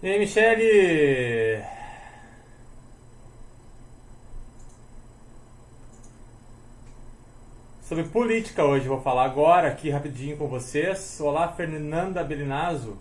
E aí, Michele? Sobre política hoje, vou falar agora aqui rapidinho com vocês. Olá, Fernanda Belinazo.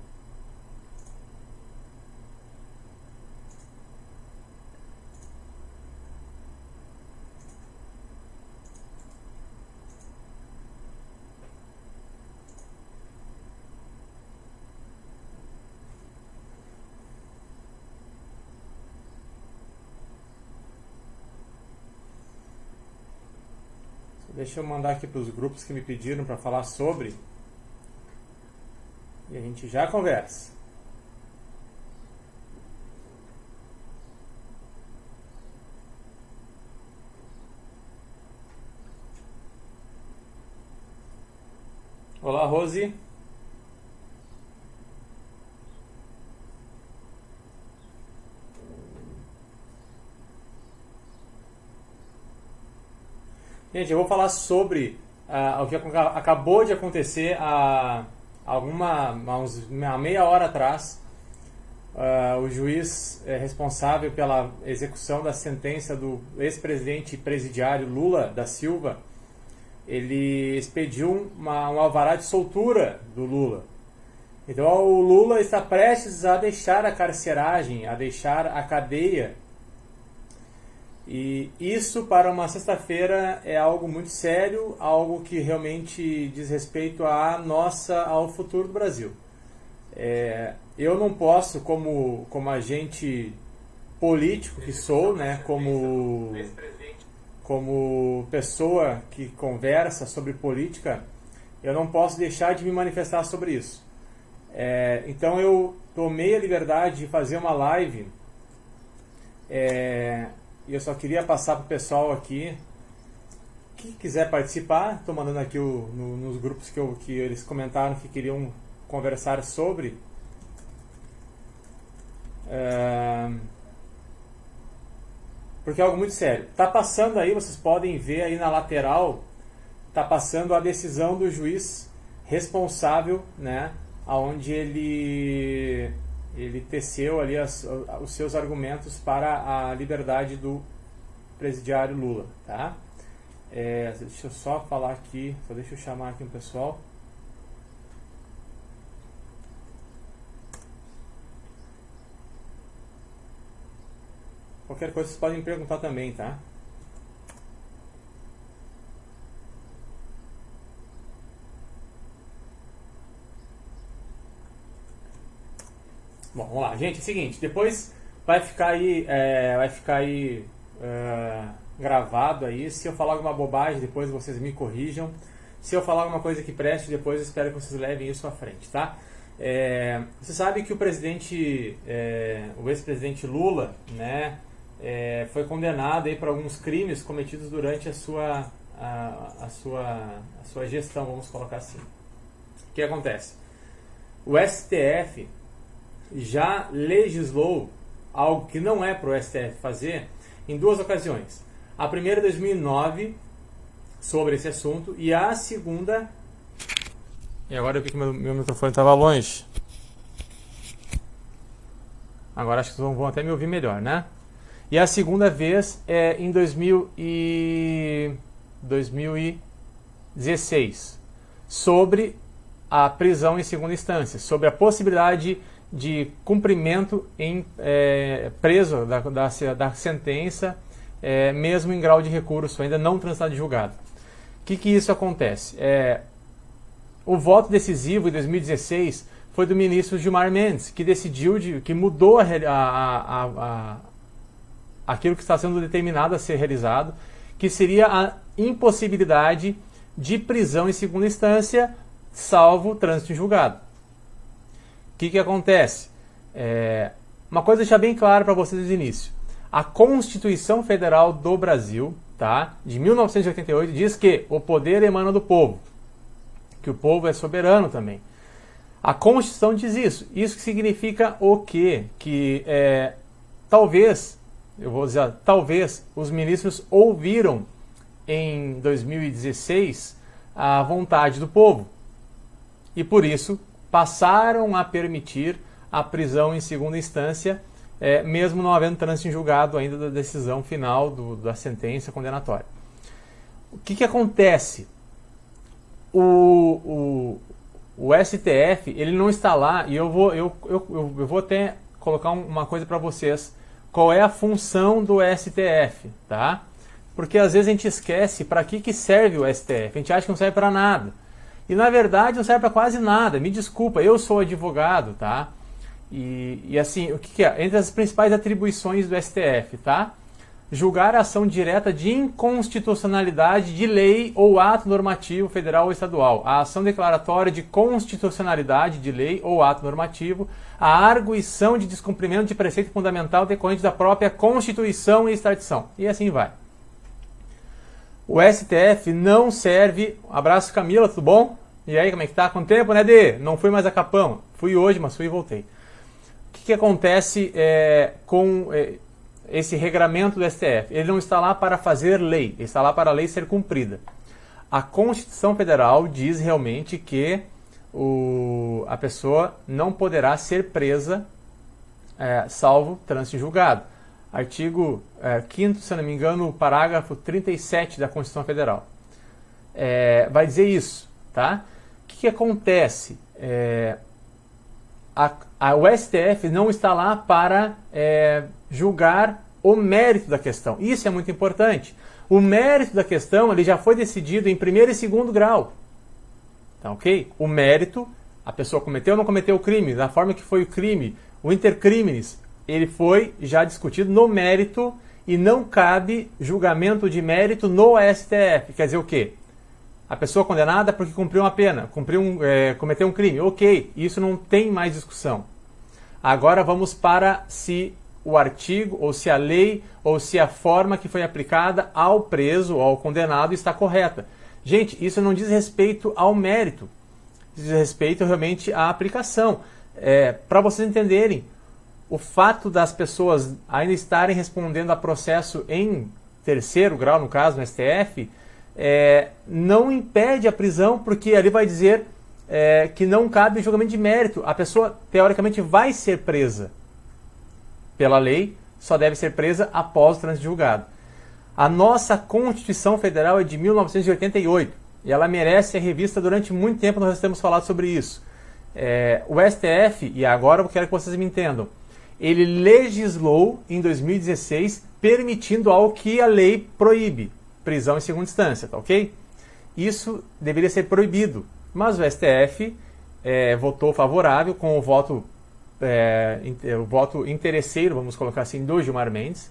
Deixa eu mandar aqui para os grupos que me pediram para falar sobre. E a gente já conversa. Olá, Rose. Gente, eu vou falar sobre o que acabou de acontecer há uma meia hora atrás. O juiz responsável pela execução da sentença do ex-presidente presidiário Lula da Silva, ele expediu um alvará de soltura do Lula. Então o Lula está prestes a deixar a carceragem, a deixar a cadeia. E isso para uma sexta-feira é algo muito sério, algo que realmente diz respeito ao futuro do Brasil. Eu não posso, como agente político que sou, né, como pessoa que conversa sobre política, eu não posso deixar de me manifestar sobre isso. Então eu tomei a liberdade de fazer uma live. E eu só queria passar para o pessoal aqui que quiser participar. Estou mandando aqui nos grupos que eles comentaram que queriam conversar sobre. Porque é algo muito sério. Está passando aí, vocês podem ver aí na lateral, está passando a decisão do juiz responsável, né, onde ele teceu ali os seus argumentos para a liberdade do presidiário Lula, tá? Deixa eu só falar aqui, deixa eu chamar aqui um pessoal. Qualquer coisa vocês podem me perguntar também, tá? Bom, vamos lá, gente, é o seguinte, depois vai ficar aí gravado aí. Se eu falar alguma bobagem, depois vocês me corrijam. Se eu falar alguma coisa que preste, depois eu espero que vocês levem isso à frente, tá? Você sabe que o ex-presidente Lula, né, foi condenado aí por alguns crimes cometidos durante a sua gestão, vamos colocar assim. O que acontece? O STF já legislou algo que não é para o STF fazer em duas ocasiões. A primeira em 2009 sobre esse assunto e a segunda... E agora eu vi que meu microfone estava longe. Agora acho que vocês vão até me ouvir melhor, né? E a segunda vez é em 2016 sobre a prisão em segunda instância, sobre a possibilidade de cumprimento preso da sentença, mesmo em grau de recurso, ainda não transitado de julgado. O que isso acontece? O voto decisivo em 2016 foi do ministro Gilmar Mendes, que decidiu, que mudou aquilo que está sendo determinado a ser realizado, que seria a impossibilidade de prisão em segunda instância, salvo trânsito em julgado. O que acontece? Uma coisa deixar bem clara para vocês desde o início. A Constituição Federal do Brasil, tá, de 1988, diz que o poder emana do povo, que o povo é soberano também. A Constituição diz isso. Isso significa o quê? Que talvez os ministros ouviram em 2016 a vontade do povo. E por isso passaram a permitir a prisão em segunda instância, mesmo não havendo trânsito em julgado ainda da decisão final da sentença condenatória. O que acontece? O STF, ele não está lá, e eu vou até colocar uma coisa para vocês, qual é a função do STF, tá? Porque às vezes a gente esquece para que serve o STF, a gente acha que não serve para nada. E na verdade não serve para quase nada, me desculpa, eu sou advogado, tá? E assim, o que é? Entre as principais atribuições do STF, tá? Julgar a ação direta de inconstitucionalidade de lei ou ato normativo federal ou estadual, a ação declaratória de constitucionalidade de lei ou ato normativo, a arguição de descumprimento de preceito fundamental decorrente da própria Constituição e extradição. E assim vai. O STF não serve... Abraço, Camila, tudo bom? E aí, como é que tá? Quanto tempo, né, Dê? Não fui mais a Capão. Fui hoje, mas fui e voltei. O que acontece com esse regramento do STF? Ele não está lá para fazer lei, ele está lá para a lei ser cumprida. A Constituição Federal diz realmente que a pessoa não poderá ser presa salvo trânsito em julgado. Artigo 5º, se não me engano, parágrafo 37 da Constituição Federal. Vai dizer isso, tá? O que acontece? O STF não está lá para julgar o mérito da questão. Isso é muito importante. O mérito da questão ele já foi decidido em primeiro e segundo grau. Tá, ok? O mérito, a pessoa cometeu ou não cometeu o crime, da forma que foi o crime, o intercrimes, ele foi já discutido no mérito e não cabe julgamento de mérito no STF. Quer dizer o quê? A pessoa condenada porque cumpriu uma pena, cometeu um crime. Ok, isso não tem mais discussão. Agora vamos para se o artigo, ou se a lei, ou se a forma que foi aplicada ao preso ou ao condenado está correta. Gente, isso não diz respeito ao mérito, diz respeito realmente à aplicação. Para vocês entenderem, o fato das pessoas ainda estarem respondendo a processo em terceiro grau, no caso, no STF, não impede a prisão, porque ali vai dizer que não cabe julgamento de mérito. A pessoa, teoricamente, vai ser presa. Pela lei, só deve ser presa após o trânsito julgado. A nossa Constituição Federal é de 1988 e ela merece ser revista durante muito tempo, nós temos falado sobre isso. O STF, e agora eu quero que vocês me entendam, ele legislou em 2016 permitindo algo que a lei proíbe, prisão em segunda instância, tá ok? Isso deveria ser proibido, mas o STF votou favorável com o voto interesseiro, vamos colocar assim, do Gilmar Mendes,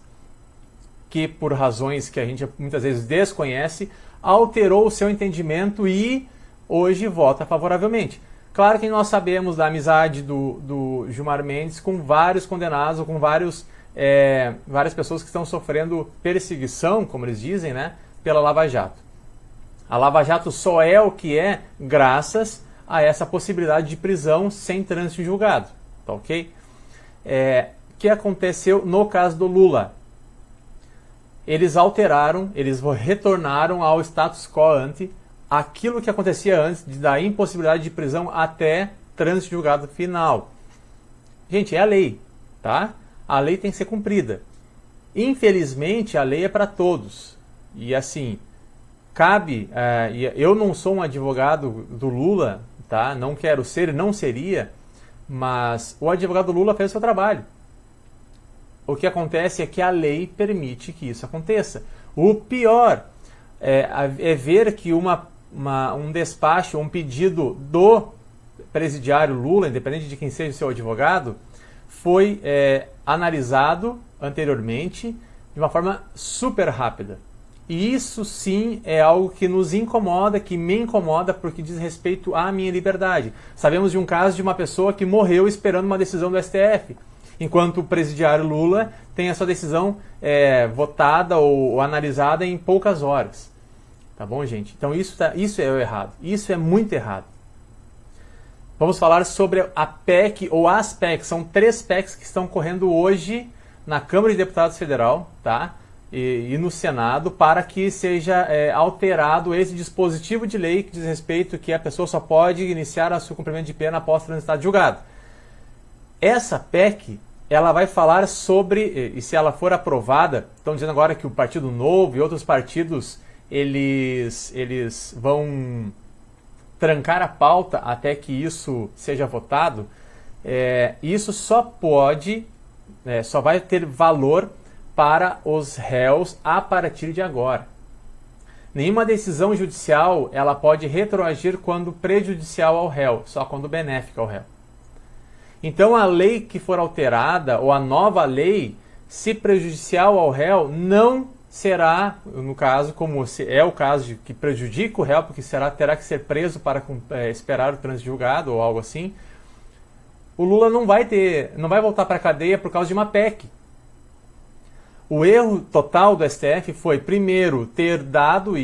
que por razões que a gente muitas vezes desconhece, alterou o seu entendimento e hoje vota favoravelmente. Claro que nós sabemos da amizade do Gilmar Mendes com vários condenados, ou com várias pessoas que estão sofrendo perseguição, como eles dizem, né, pela Lava Jato. A Lava Jato só é o que é graças a essa possibilidade de prisão sem trânsito em julgado. Tá, ok? O que aconteceu no caso do Lula? Eles alteraram, eles retornaram ao status quo ante, aquilo que acontecia antes da impossibilidade de prisão até trânsito julgado final. Gente, é a lei, tá? A lei tem que ser cumprida. Infelizmente, a lei é para todos. E assim, cabe... eu não sou um advogado do Lula, tá? Não quero ser, não seria, mas o advogado Lula fez o seu trabalho. O que acontece é que a lei permite que isso aconteça. O pior é ver que um despacho, um pedido do presidiário Lula, independente de quem seja o seu advogado, foi analisado anteriormente de uma forma super rápida. E isso sim é algo que nos incomoda, que me incomoda, porque diz respeito à minha liberdade. Sabemos de um caso de uma pessoa que morreu esperando uma decisão do STF, enquanto o presidiário Lula tem a sua decisão votada ou analisada em poucas horas. Tá bom, gente? Então isso é o errado. Isso é muito errado. Vamos falar sobre a PEC ou as PECs. São 3 PECs que estão correndo hoje na Câmara de Deputados Federal, tá? E no Senado, para que seja alterado esse dispositivo de lei que diz respeito que a pessoa só pode iniciar o seu cumprimento de pena após transitar de julgado. Essa PEC, ela vai falar sobre, e se ela for aprovada, estão dizendo agora que o Partido Novo e outros partidos, eles vão trancar a pauta até que isso seja votado. Isso só vai ter valor para os réus a partir de agora. Nenhuma decisão judicial ela pode retroagir quando prejudicial ao réu, só quando benéfica ao réu. Então a lei que for alterada, ou a nova lei, se prejudicial ao réu, não será, no caso, como é o caso de que prejudica o réu, porque terá que ser preso para esperar o trânsito julgado ou algo assim, o Lula não vai voltar para a cadeia por causa de uma PEC. O erro total do STF foi, primeiro, ter dado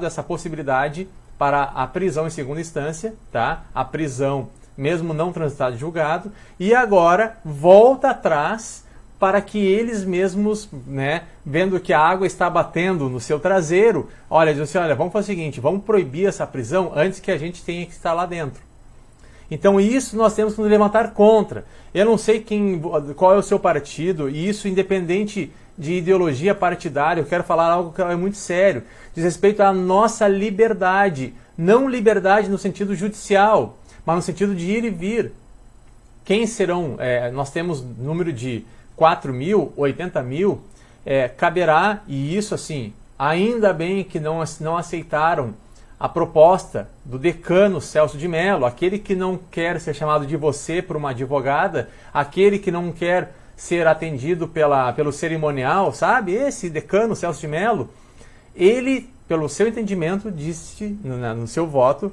essa possibilidade para a prisão em segunda instância, tá? A prisão mesmo não transitado julgado, e agora volta atrás para que eles mesmos, vendo que a água está batendo no seu traseiro, diz assim, vamos fazer o seguinte, vamos proibir essa prisão antes que a gente tenha que estar lá dentro. Então isso nós temos que nos levantar contra. Eu não sei qual é o seu partido, e isso independente de ideologia partidária, eu quero falar algo que é muito sério, diz respeito à nossa liberdade, não liberdade no sentido judicial, mas no sentido de ir e vir. Quem serão, nós temos número de 4 mil, 80 mil, caberá, e isso assim, ainda bem que não aceitaram a proposta do decano Celso de Mello, aquele que não quer ser chamado de você por uma advogada, aquele que não quer ser atendido pelo cerimonial, sabe? Esse decano Celso de Mello, ele, pelo seu entendimento, disse no seu voto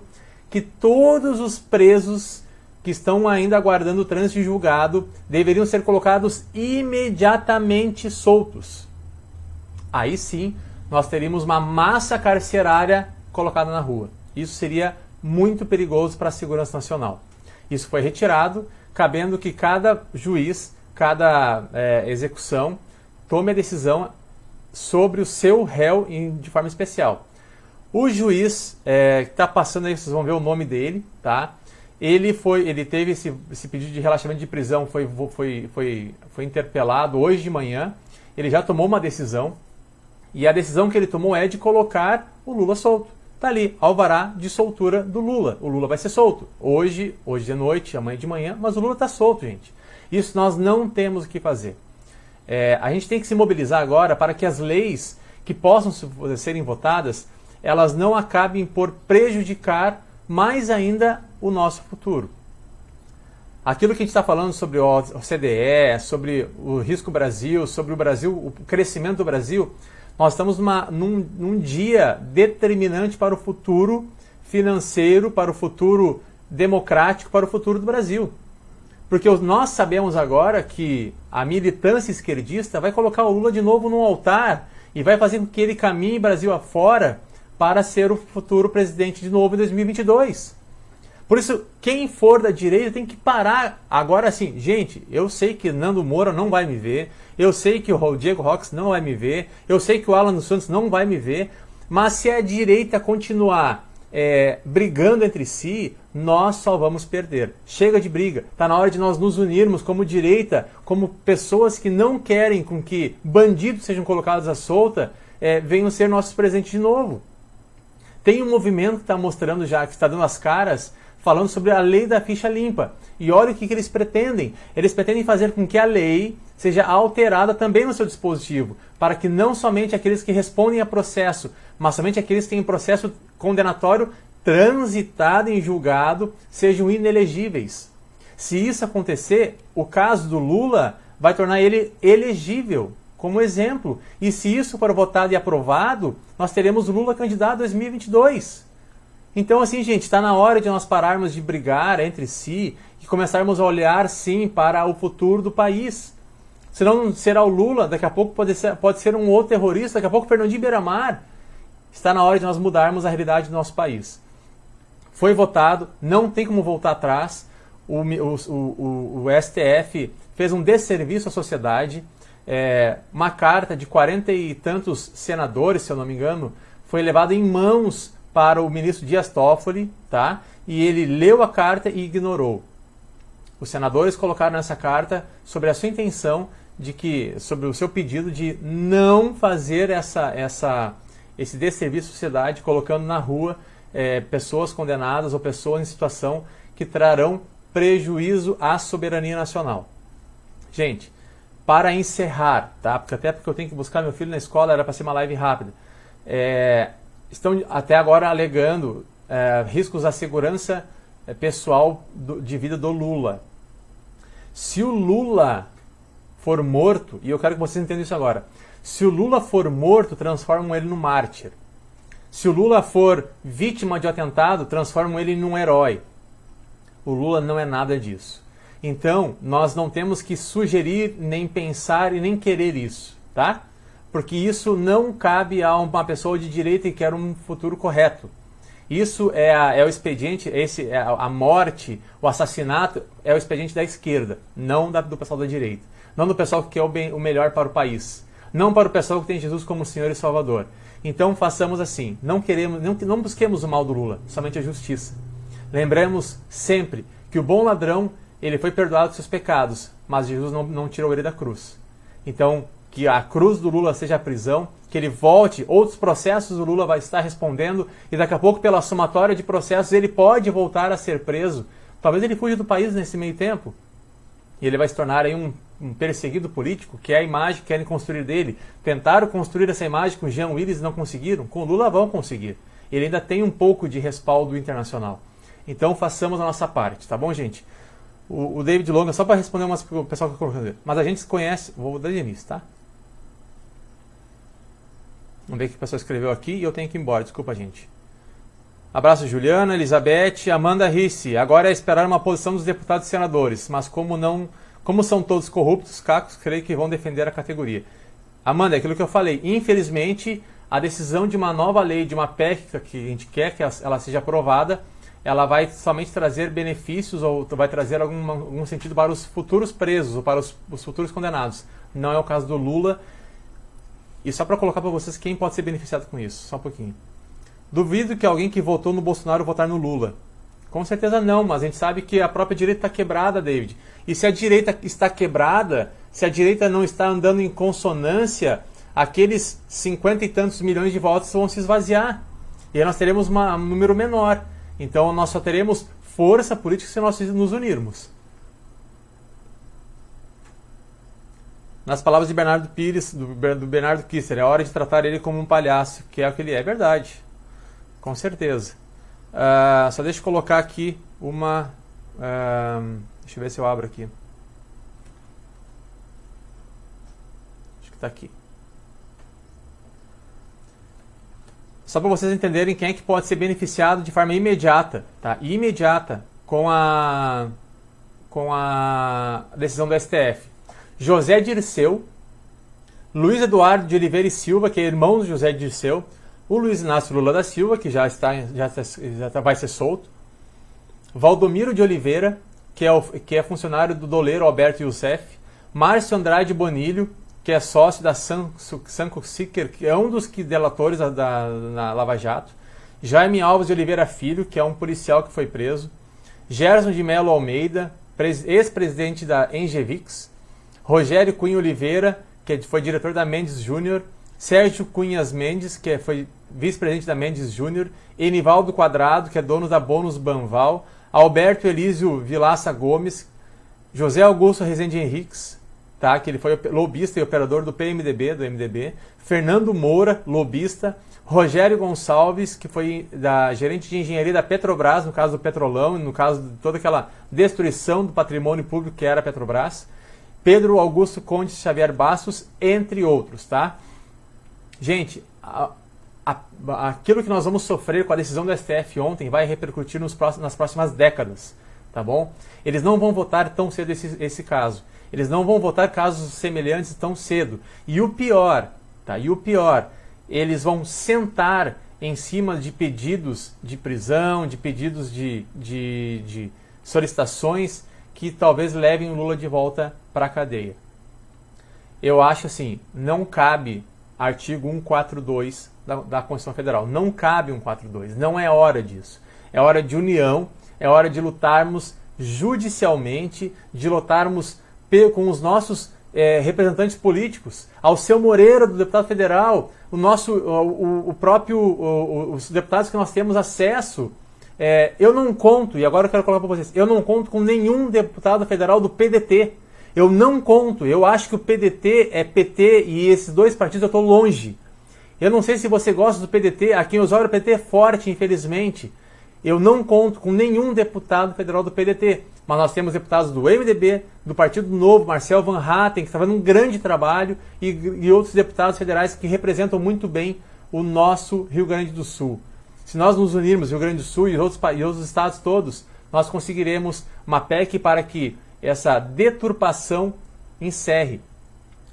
que todos os presos que estão ainda aguardando o trânsito julgado deveriam ser colocados imediatamente soltos. Aí sim, nós teríamos uma massa carcerária colocada na rua. Isso seria muito perigoso para a segurança nacional. Isso foi retirado, cabendo que cada juiz, cada execução, tome a decisão sobre o seu réu de forma especial. O juiz que está passando aí, vocês vão ver o nome dele, tá? Ele teve esse pedido de relaxamento de prisão, foi interpelado hoje de manhã. Ele já tomou uma decisão, e a decisão que ele tomou é de colocar o Lula solto. Está ali, alvará de soltura do Lula. O Lula vai ser solto. Hoje de noite, amanhã de manhã, mas o Lula está solto, gente. Isso nós não temos o que fazer. A gente tem que se mobilizar agora para que as leis que possam serem votadas, elas não acabem por prejudicar mais ainda o nosso futuro. Aquilo que a gente está falando sobre o OCDE, sobre o risco Brasil, sobre o Brasil, o crescimento do Brasil, nós estamos num dia determinante para o futuro financeiro, para o futuro democrático, para o futuro do Brasil. Porque nós sabemos agora que a militância esquerdista vai colocar o Lula de novo no altar e vai fazer com que ele caminhe Brasil afora para ser o futuro presidente de novo em 2022. Por isso, quem for da direita tem que parar. Agora sim, gente, eu sei que Nando Moura não vai me ver, eu sei que o Diego Rox não vai me ver, eu sei que o Alan dos Santos não vai me ver, mas se a direita continuar brigando entre si, nós só vamos perder. Chega de briga, está na hora de nós nos unirmos como direita, como pessoas que não querem com que bandidos sejam colocados à solta, venham ser nossos presentes de novo. Tem um movimento que está mostrando já, que está dando as caras, falando sobre a lei da ficha limpa. E olha o que eles pretendem. Eles pretendem fazer com que a lei seja alterada também no seu dispositivo, para que não somente aqueles que respondem a processo, mas somente aqueles que têm processo condenatório transitado em julgado sejam inelegíveis. Se isso acontecer, o caso do Lula vai tornar ele elegível, como exemplo. E se isso for votado e aprovado, nós teremos Lula candidato em 2022. Então, assim, gente, está na hora de nós pararmos de brigar entre si e começarmos a olhar, sim, para o futuro do país. Senão será o Lula, daqui a pouco pode ser um outro terrorista, daqui a pouco Fernandinho Beiramar. Está na hora de nós mudarmos a realidade do nosso país. Foi votado, não tem como voltar atrás. O STF fez um desserviço à sociedade. Uma carta de 40 e tantos senadores, se eu não me engano, foi levada em mãos para o ministro Dias Toffoli, tá? E ele leu a carta e ignorou. Os senadores colocaram nessa carta sobre a sua intenção sobre o seu pedido de não fazer esse desserviço à sociedade, colocando na rua pessoas condenadas ou pessoas em situação que trarão prejuízo à soberania nacional. Gente, para encerrar, tá? Até porque eu tenho que buscar meu filho na escola, era para ser uma live rápida. Estão até agora alegando riscos à segurança pessoal de vida do Lula. Se o Lula for morto, e eu quero que vocês entendam isso agora, se o Lula for morto, transformam ele num mártir. Se o Lula for vítima de um atentado, transformam ele num herói. O Lula não é nada disso. Então, nós não temos que sugerir, nem pensar e nem querer isso, tá? Porque isso não cabe a uma pessoa de direita que quer um futuro correto. Isso é o expediente, a morte, o assassinato, é o expediente da esquerda, não do pessoal da direita. Não do pessoal que quer o melhor para o país. Não para o pessoal que tem Jesus como Senhor e Salvador. Então façamos assim, não busquemos o mal do Lula, somente a justiça. Lembremos sempre que o bom ladrão, ele foi perdoado dos seus pecados, mas Jesus não tirou ele da cruz. Então, que a cruz do Lula seja a prisão, que ele volte, outros processos o Lula vai estar respondendo, e daqui a pouco, pela somatória de processos, ele pode voltar a ser preso. Talvez ele fuja do país nesse meio tempo, e ele vai se tornar aí um perseguido político, que é a imagem que querem construir dele. Tentaram construir essa imagem com Jean Willis e não conseguiram, com o Lula vão conseguir. Ele ainda tem um pouco de respaldo internacional. Então façamos a nossa parte, tá bom, gente? O David Longa, só para responder umas o pessoal que colocou, mas a gente se conhece, vou dar de início, tá? Vamos ver o que a pessoa escreveu aqui e eu tenho que ir embora, desculpa, gente. Abraço, Juliana, Elizabeth, Amanda Risse. Agora é esperar uma posição dos deputados e senadores, mas como são todos corruptos, cacos, creio que vão defender a categoria. Amanda, é aquilo que eu falei. Infelizmente, a decisão de uma nova lei, de uma PEC que a gente quer que ela seja aprovada, ela vai somente trazer benefícios ou vai trazer algum sentido para os futuros presos ou para os futuros condenados. Não é o caso do Lula. E só para colocar para vocês quem pode ser beneficiado com isso, só um pouquinho. Duvido que alguém que votou no Bolsonaro votar no Lula. Com certeza não, mas a gente sabe que a própria direita está quebrada, David. E se a direita está quebrada, se a direita não está andando em consonância, aqueles 50 e tantos milhões de votos vão se esvaziar. E aí nós teremos um número menor. Então nós só teremos força política se nós nos unirmos. Nas palavras de Bernardo Pires, do Bernardo Kisser, é hora de tratar ele como um palhaço, que é o que ele é. É verdade, com certeza. Só deixa eu colocar aqui uma... deixa eu ver se eu abro aqui. Acho que está aqui. Só para vocês entenderem quem é que pode ser beneficiado de forma imediata, tá? Imediata com a decisão do STF. José Dirceu, Luiz Eduardo de Oliveira e Silva, que é irmão do José Dirceu, o Luiz Inácio Lula da Silva, que já vai ser solto, Valdomiro de Oliveira, que é funcionário do doleiro Alberto Youssef, Márcio Andrade Bonilho, que é sócio da Sanco Siquer, que é um dos delatores na Lava Jato, Jaime Alves de Oliveira Filho, que é um policial que foi preso, Gerson de Mello Almeida, ex-presidente da Engevix, Rogério Cunha Oliveira, que foi diretor da Mendes Júnior, Sérgio Cunhas Mendes, que foi vice-presidente da Mendes Júnior, Enivaldo Quadrado, que é dono da Bônus Banval, Alberto Elísio Vilaça Gomes, José Augusto Rezende Henriques, tá, que ele foi lobista e operador do MDB, Fernando Moura, lobista, Rogério Gonçalves, que foi gerente de engenharia da Petrobras, no caso do Petrolão, no caso de toda aquela destruição do patrimônio público que era a Petrobras, Pedro Augusto Conde Xavier Bastos, entre outros, tá? Gente, aquilo que nós vamos sofrer com a decisão do STF ontem vai repercutir nas próximas décadas, tá bom? Eles não vão votar tão cedo esse caso. Eles não vão votar casos semelhantes tão cedo. E o pior, tá? E o pior, eles vão sentar em cima de pedidos de prisão, de pedidos de solicitações que talvez levem o Lula de volta para a cadeia. Eu acho assim, não cabe artigo 142 da Constituição Federal. Não cabe 142, não é hora disso. É hora de união, é hora de lutarmos judicialmente, de lutarmos com os nossos representantes políticos, ao seu Moreira, do deputado federal, os deputados que nós temos acesso. Eu não conto, e agora eu quero colocar para vocês, eu não conto com nenhum deputado federal do PDT. Eu não conto, eu acho que o PDT é PT e esses dois partidos eu estou longe. Eu não sei se você gosta do PDT, aqui em Osório o PDT é forte, infelizmente. Eu não conto com nenhum deputado federal do PDT, mas nós temos deputados do MDB, do Partido Novo, Marcel Van Hatten, que está fazendo um grande trabalho, e outros deputados federais que representam muito bem o nosso Rio Grande do Sul. Se nós nos unirmos, Rio Grande do Sul e outros estados todos, nós conseguiremos uma PEC para que essa deturpação encerre.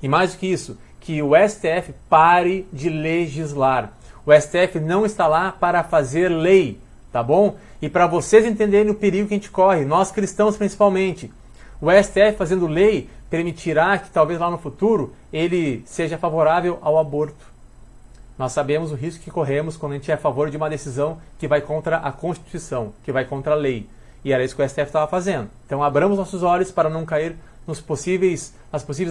E mais do que isso, que o STF pare de legislar. O STF não está lá para fazer lei, tá bom? E para vocês entenderem o perigo que a gente corre, nós cristãos principalmente, o STF fazendo lei permitirá que talvez lá no futuro ele seja favorável ao aborto. Nós sabemos o risco que corremos quando a gente é a favor de uma decisão que vai contra a Constituição, que vai contra a lei. E era isso que o STF estava fazendo. Então abramos nossos olhos para não cair nas possíveis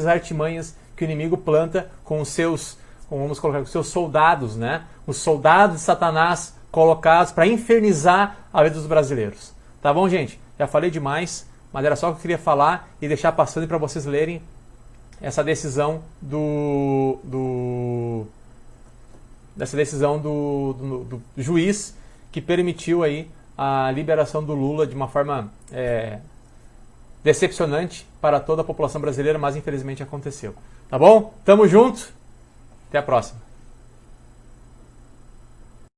artimanhas que o inimigo planta com os seus, vamos colocar, com os seus soldados, né? Os soldados de Satanás colocados para infernizar a vida dos brasileiros. Tá bom, gente? Já falei demais, mas era só o que eu queria falar e deixar passando para vocês lerem essa decisão do juiz que permitiu aí a liberação do Lula de uma forma decepcionante para toda a população brasileira, mas infelizmente aconteceu. Tá bom? Tamo junto. Até a próxima.